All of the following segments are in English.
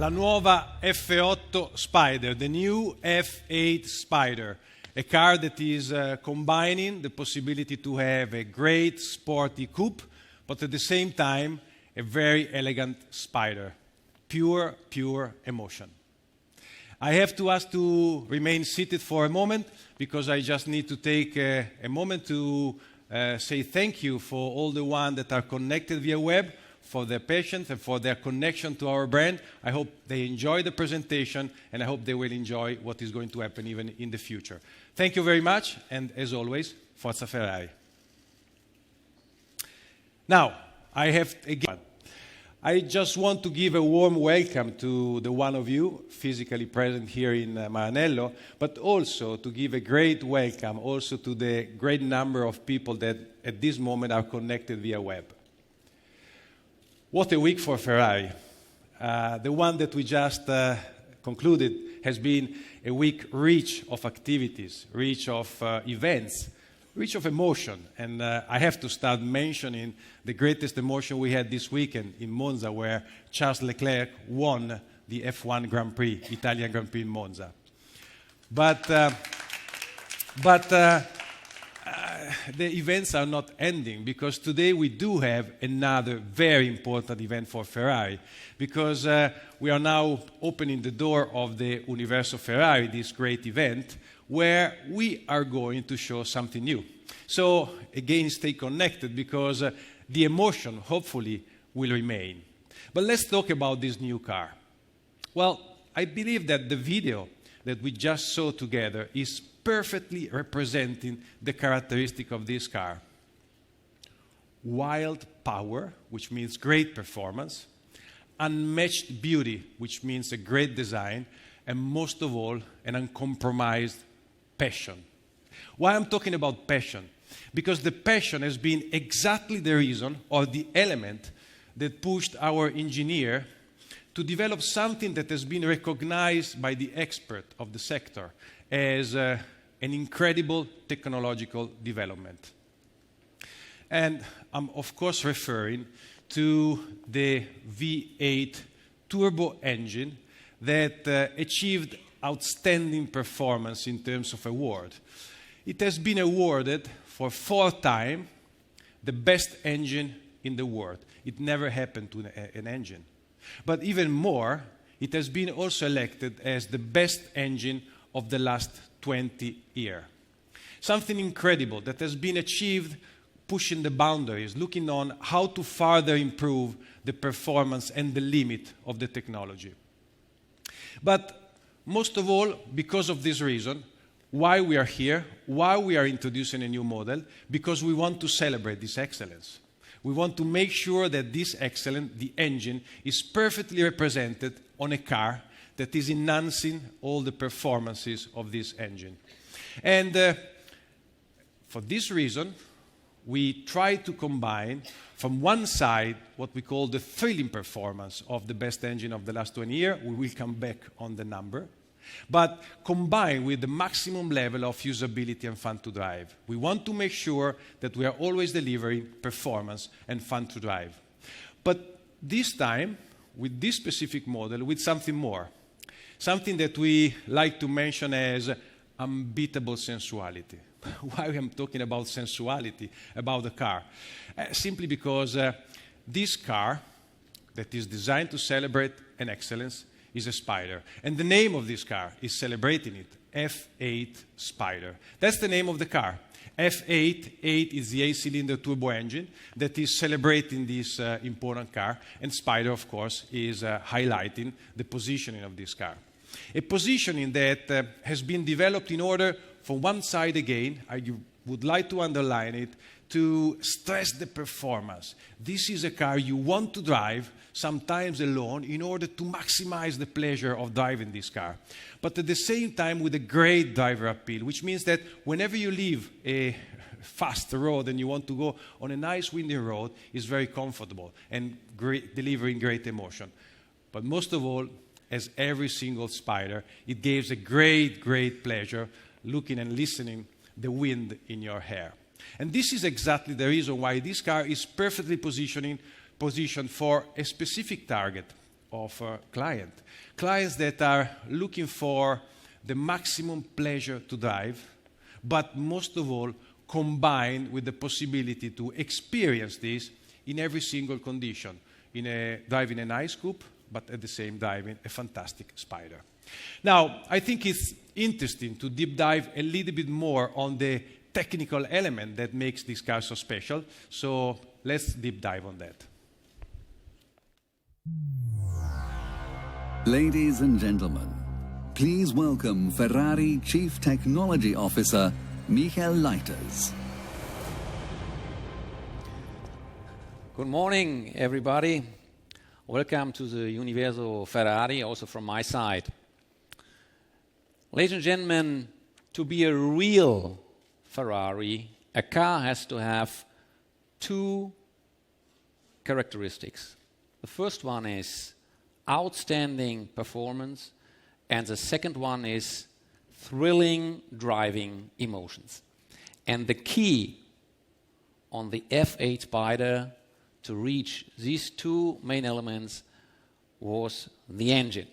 la nuova F8 Spider, the new F8 Spider, a car that is combining the possibility to have a great sporty coupe, but at the same time, a very elegant Spider. Pure emotion. I have to ask to remain seated for a moment because I just need to take a moment to say thank you for all the ones that are connected via web, for their patience and for their connection to our brand. I hope they enjoy the presentation and I hope they will enjoy what is going to happen even in the future. Thank you very much, and as always, Forza Ferrari. Now, I just want to give a warm welcome to the one of you physically present here in Maranello, but also to give a great welcome also to the great number of people that at this moment are connected via web. What a week for Ferrari. The one that we just concluded has been a week rich of activities, rich of events, rich of emotion. And I have to start mentioning the greatest emotion we had this weekend in Monza, where Charles Leclerc won the F1 Grand Prix, Italian Grand Prix in Monza. But the events are not ending, because today we do have another very important event for Ferrari, because we are now opening the door of the Universo Ferrari, this great event, where we are going to show something new. So again, stay connected, because the emotion hopefully will remain. But let's talk about this new car. Well, I believe that the video that we just saw together is perfectly representing the characteristic of this car. Wild power, which means great performance, unmatched beauty, which means a great design, and most of all, an uncompromised passion. Why I'm talking about passion? Because the passion has been exactly the reason or the element that pushed our engineer to develop something that has been recognized by the expert of the sector as an incredible technological development. And I'm of course referring to the V8 turbo engine that achieved outstanding performance in terms of award. It has been awarded for 4 times the best engine in the world. It never happened to an engine. But even more, it has been also elected as the best engine of the last 20 years. Something incredible that has been achieved pushing the boundaries, looking on how to further improve the performance and the limit of the technology. But most of all, because of this reason, why we are here, why we are introducing a new model, because we want to celebrate this excellence. We want to make sure that this excellence, the engine, is perfectly represented on a car that is enhancing all the performances of this engine. And for this reason, we try to combine, from one side, what we call the thrilling performance of the best engine of the last 20 years. We will come back on the number. But combined with the maximum level of usability and fun to drive. We want to make sure that we are always delivering performance and fun to drive. But this time, with this specific model, with something more. Something that we like to mention as unbeatable sensuality. Why I'm talking about sensuality, about the car? Simply because this car that is designed to celebrate an excellence is a Spider. And the name of this car is celebrating it, F8 Spider. That's the name of the car. F8, 8 is the 8-cylinder turbo engine that is celebrating this important car. And Spider, of course, is highlighting the positioning of this car. A positioning that has been developed in order, from one side again, I would like to underline it, to stress the performance. This is a car you want to drive, sometimes alone, in order to maximize the pleasure of driving this car. But at the same time, with a great driver appeal, which means that whenever you leave a fast road and you want to go on a nice windy road, it's very comfortable and delivering great emotion. But most of all, as every single Spider, it gives a great pleasure looking and listening the wind in your hair. And this is exactly the reason why this car is perfectly positioned for a specific target, of clients that are looking for the maximum pleasure to drive, but most of all, combined with the possibility to experience this in every single condition, driving a nice coupe, but at the same driving a fantastic Spider. Now, I think it's interesting to deep dive a little bit more on the technical element that makes this car so special, so let's deep dive on that. Ladies and gentlemen, please welcome Ferrari Chief Technology Officer, Michael Leiters. Good morning, everybody. Welcome to the Universo Ferrari, also from my side. Ladies and gentlemen, to be a real Ferrari, a car has to have two characteristics. The first one is outstanding performance, and the second one is thrilling driving emotions. And the key on the F8 Spider to reach these two main elements was the engine.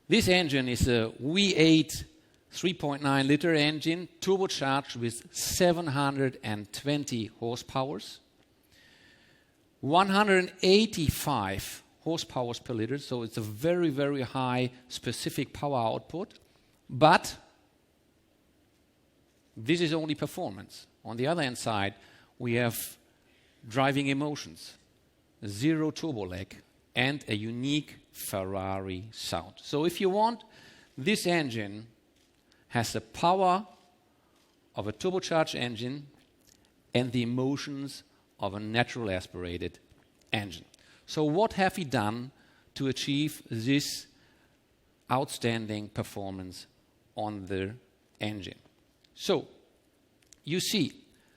This engine is a V8 3.9 liter engine, turbocharged with 720 horsepower, 185 horsepower per liter, so it's a very, very high specific power output. But this is only performance. On the other hand side, we have driving emotions, zero turbo lag, and a unique Ferrari sound. So if you want, this engine has the power of a turbocharged engine and the emotions of a natural aspirated engine. So what have we done to achieve this outstanding performance on the engine? So you see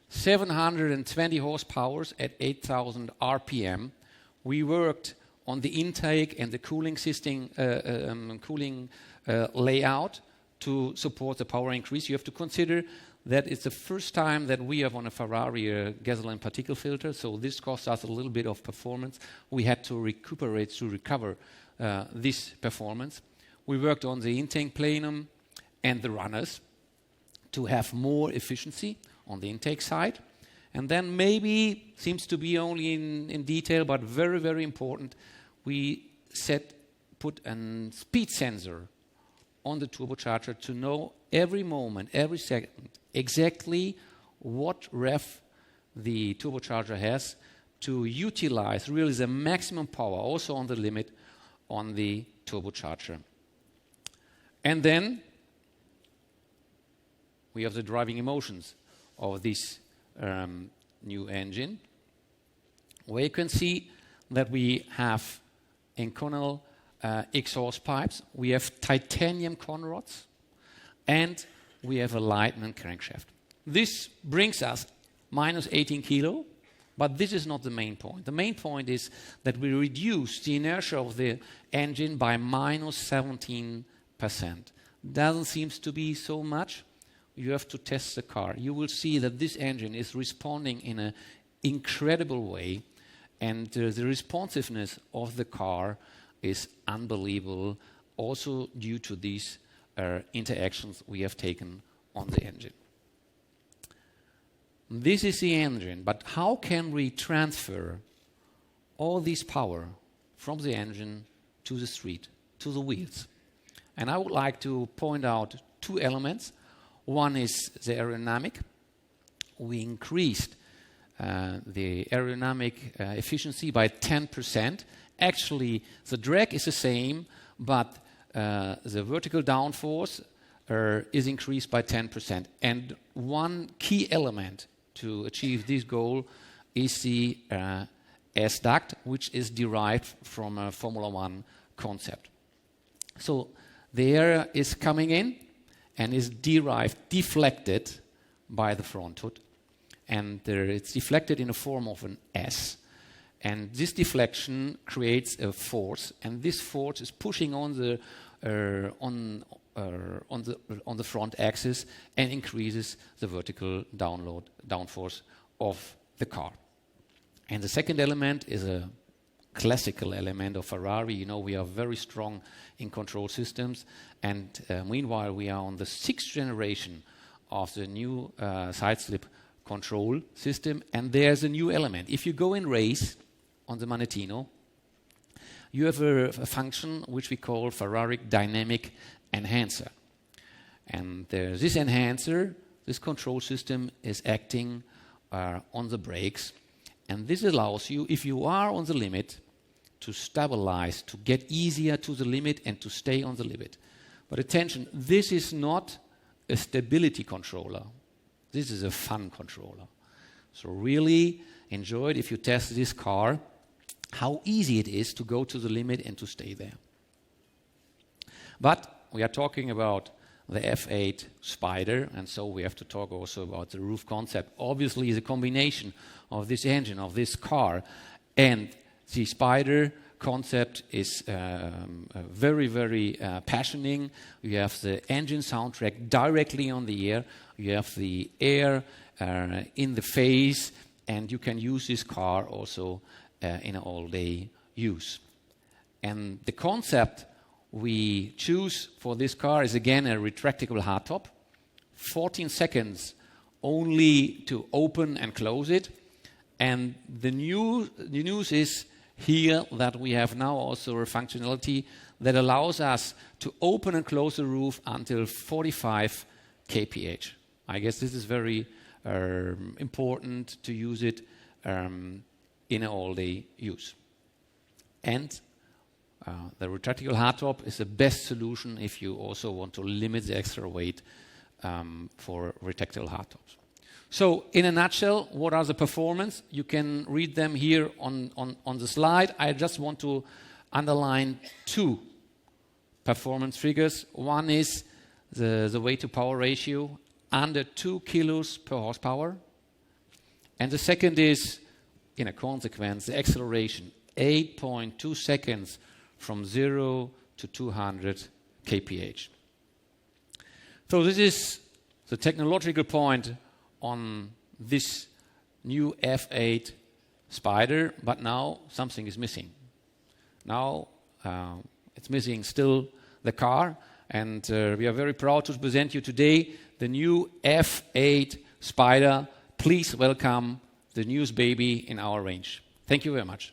720 horsepower at 8,000 RPM. We worked on the intake and the cooling system, layout to support the power increase. You have to consider that it's the first time that we have on a Ferrari a gasoline particle filter, so this cost us a little bit of performance. We had to recover this performance. We worked on the intake plenum and the runners to have more efficiency on the intake side. And then maybe, seems to be only in detail, but very, very important, we put a speed sensor on the turbocharger to know every moment, every second, exactly what rev the turbocharger has to utilize really the maximum power, also on the limit, on the turbocharger. And then we have the driving emotions of this new engine, where you can see that we have Inconel exhaust pipes, we have titanium conrods, and we have a Leitman crankshaft. This brings us minus 18 kilo, but this is not the main point. The main point is that we reduce the inertia of the engine by minus 17%. Doesn't seem to be so much. You have to test the car. You will see that this engine is responding in an incredible way, and the responsiveness of the car is unbelievable, also due to these interactions we have taken on the engine. This is the engine, but how can we transfer all this power from the engine to the street, to the wheels? And I would like to point out two elements. One is the aerodynamic. We increased the aerodynamic efficiency by 10%. Actually, the drag is the same, but the vertical downforce is increased by 10%. And one key element to achieve this goal is the S-duct, which is derived from a Formula One concept. So the air is coming in and is deflected by the front hood. And it's deflected in the form of an S. And this deflection creates a force, and this force is pushing on the front axis and increases the vertical downforce of the car. And the second element is a classical element of Ferrari. You know, we are very strong in control systems, and meanwhile we are on the 6th generation of the new side slip control system, and there's a new element. If you go in race on the Manettino, you have a function which we call Ferrari Dynamic Enhancer. And this enhancer, this control system, is acting on the brakes. And this allows you, if you are on the limit, to stabilize, to get easier to the limit and to stay on the limit. But attention, this is not a stability controller. This is a fun controller. So really enjoy it if you test this car, how easy it is to go to the limit and to stay there. But we are talking about the F8 Spider, and so we have to talk also about the roof concept. Obviously, the combination of this engine, of this car, and the Spider concept is very, very passioning. You have the engine soundtrack directly on the air. You have the air in the face, and you can use this car also in all-day use. And the concept we choose for this car is again a retractable hardtop. 14 seconds only to open and close it. And the news is here that we have now also a functionality that allows us to open and close the roof until 45 kph. I guess this is very important to use it in an all-day use. And the retractable hardtop is the best solution if you also want to limit the extra weight for retractable hardtops. So, in a nutshell, what are the performance? You can read them here on the slide. I just want to underline 2 performance figures. One is the weight to power ratio, under 2 kilos per horsepower. And the second is, in a consequence, the acceleration, 8.2 seconds from 0 to 200 kph. So this is the technological point on this new F8 Spider, but now something is missing. Now it's missing still the car, and we are very proud to present you today the new F8 Spider. Please welcome the newest baby in our range. Thank you very much.